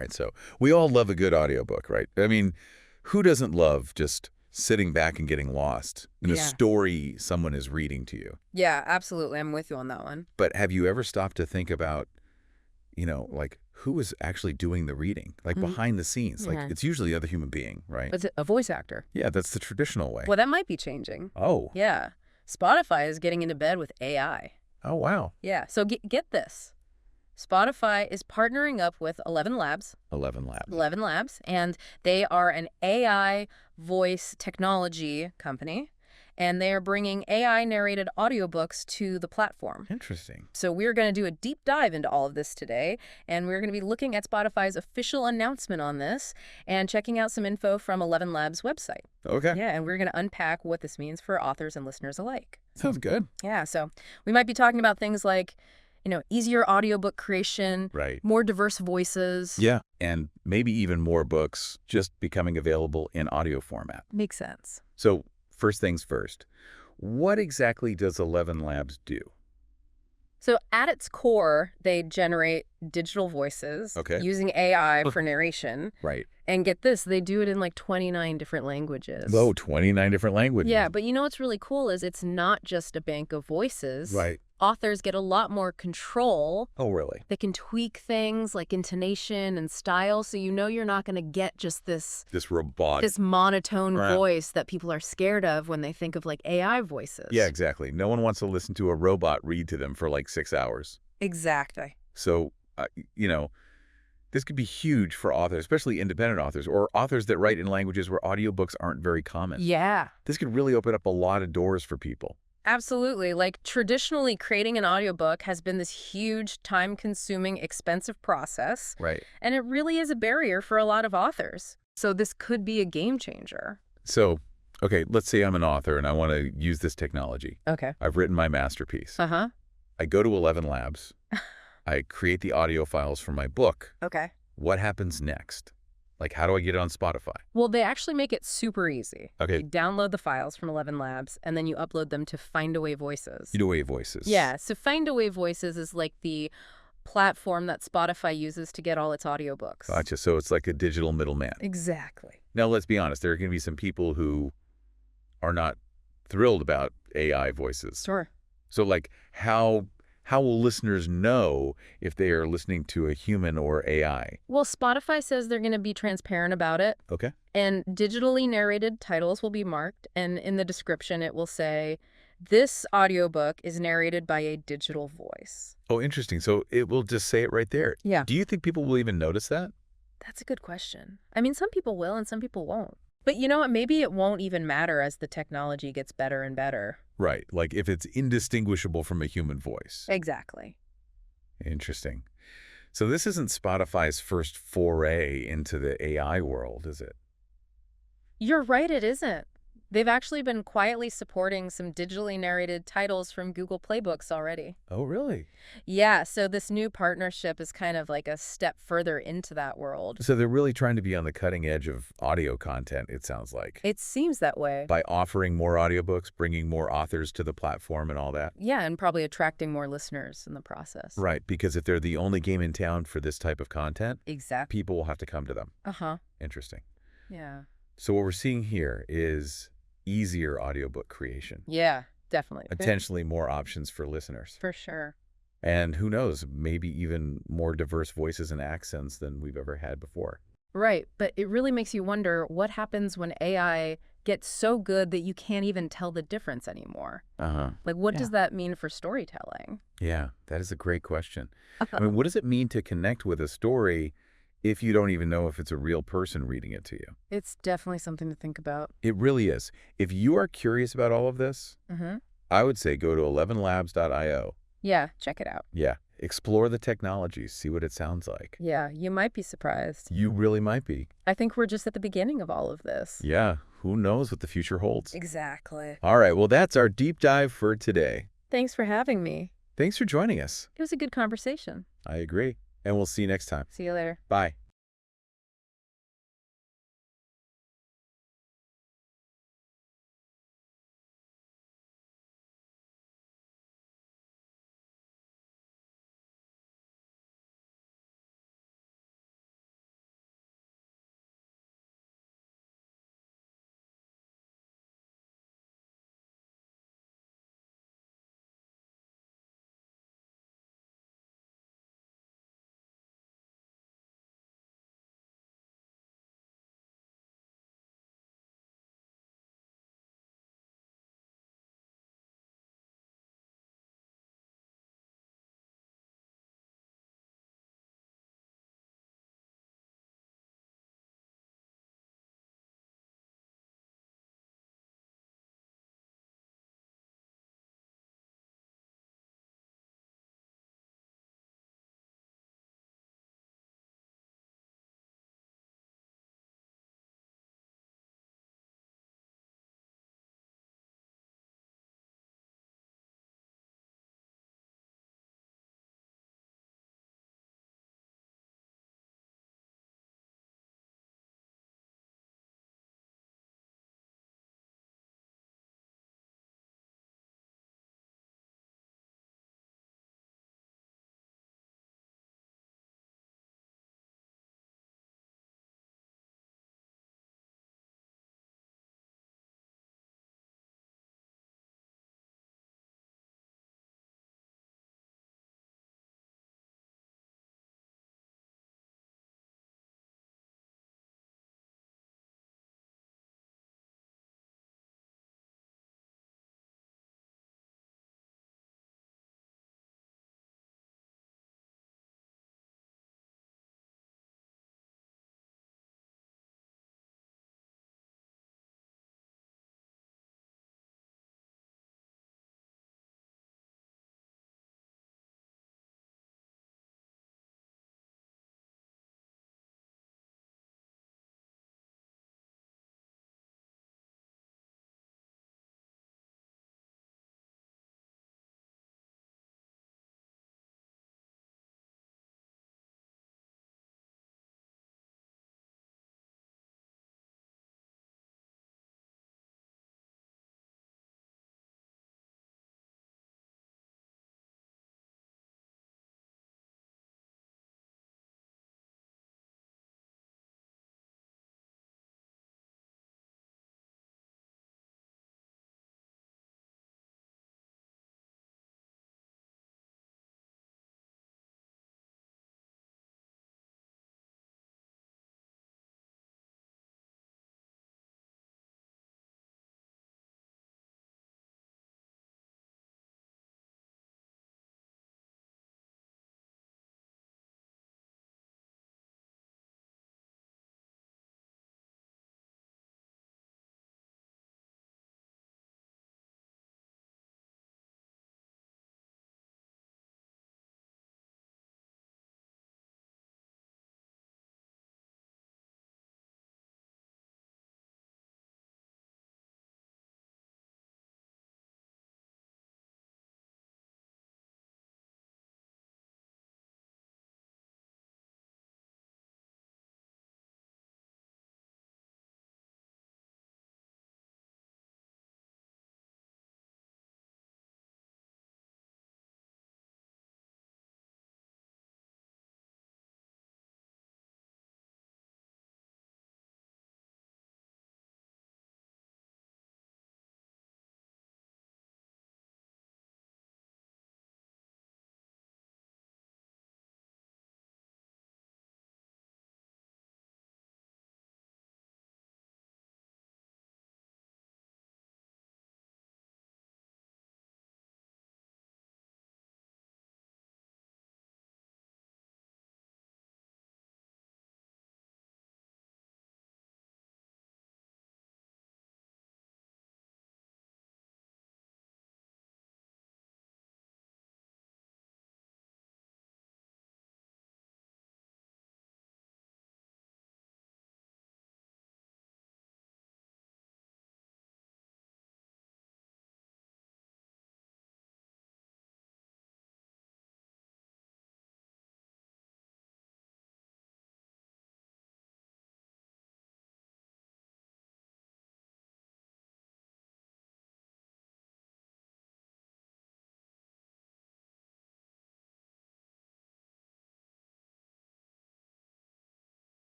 right, so we all love a good audiobook, right? I mean, who doesn't love just sitting back and getting lost in a story someone is reading to you? Yeah, absolutely. I'm with you on that one. But have you ever stopped to think about, like who is actually doing the reading? Like behind the scenes. Like it's usually the other human being, right? Is it a voice actor? Yeah, that's the traditional way. Well, that might be changing. Oh. Yeah. Spotify is getting into bed with AI. Oh, wow. Yeah. So get this. Spotify is partnering up with ElevenLabs. ElevenLabs. And they are an AI voice technology company. And they are bringing AI-narrated audiobooks to the platform. Interesting. So we're going to do a deep dive into all of this today. And we're going to be looking at Spotify's official announcement on this and checking out some info from ElevenLabs' website. Okay. Yeah, and we're going to unpack what this means for authors and listeners alike. Sounds good. Yeah, so we might be talking about things like, easier audiobook creation, right, more diverse voices. Yeah, and maybe even more books just becoming available in audio format. Makes sense. So first things first, what exactly does ElevenLabs do? So at its core, they generate digital voices using AI for narration. Right. And get this, they do it in like 29 different languages. Whoa, 29 different languages. Yeah, but what's really cool is it's not just a bank of voices. Right. Authors get a lot more control. Oh, really? They can tweak things like intonation and style, so you're not going to get just this robotic, this monotone voice that people are scared of when they think of like AI voices. Yeah, exactly. No one wants to listen to a robot read to them for like 6 hours. Exactly. So, this could be huge for authors, especially independent authors or authors that write in languages where audiobooks aren't very common. Yeah. This could really open up a lot of doors for people. Absolutely. Like traditionally, creating an audiobook has been this huge, time-consuming, expensive process. Right. And it really is a barrier for a lot of authors. So this could be a game changer. So, okay, let's say I'm an author and I want to use this technology. Okay. I've written my masterpiece. Uh-huh. I go to ElevenLabs. I create the audio files for my book. Okay. What happens next? Like, how do I get it on Spotify? Well, they actually make it super easy. Okay. You download the files from ElevenLabs, and then you upload them to Findaway Voices. Findaway Voices. Yeah, so Findaway Voices is like the platform that Spotify uses to get all its audiobooks. Gotcha. So it's like a digital middleman. Exactly. Now, let's be honest. There are going to be some people who are not thrilled about AI voices. Sure. So, like, how will listeners know if they are listening to a human or AI? Well, Spotify says they're going to be transparent about it. Okay. And digitally narrated titles will be marked. And in the description, it will say, this audiobook is narrated by a digital voice. Oh, interesting. So it will just say it right there. Yeah. Do you think people will even notice that? That's a good question. I mean, some people will and some people won't. But you know what? Maybe it won't even matter as the technology gets better and better. Right. Like if it's indistinguishable from a human voice. Exactly. Interesting. So this isn't Spotify's first foray into the AI world, is it? You're right, it isn't. They've actually been quietly supporting some digitally narrated titles from Google Playbooks already. Oh, really? Yeah, so this new partnership is kind of like a step further into that world. So they're really trying to be on the cutting edge of audio content, it sounds like. It seems that way. By offering more audiobooks, bringing more authors to the platform and all that. Yeah, and probably attracting more listeners in the process. Right, because if they're the only game in town for this type of content, exactly, people will have to come to them. Uh-huh. Interesting. Yeah. So what we're seeing here is easier audiobook creation. Yeah, definitely. Potentially more options for listeners. For sure. And who knows, maybe even more diverse voices and accents than we've ever had before. Right, but it really makes you wonder what happens when AI gets so good that you can't even tell the difference anymore. Uh-huh. Like, what does that mean for storytelling? Yeah, that is a great question. I mean, what does it mean to connect with a story if you don't even know if it's a real person reading it to you? It's definitely something to think about. It really is. If you are curious about all of this, I would say go to ElevenLabs.io. Yeah, check it out. Yeah, explore the technologies, see what it sounds like. Yeah, you might be surprised. You really might be. I think we're just at the beginning of all of this. Yeah, who knows what the future holds. Exactly. All right, well, that's our deep dive for today. Thanks for having me. Thanks for joining us. It was a good conversation. I agree. And we'll see you next time. See you later. Bye.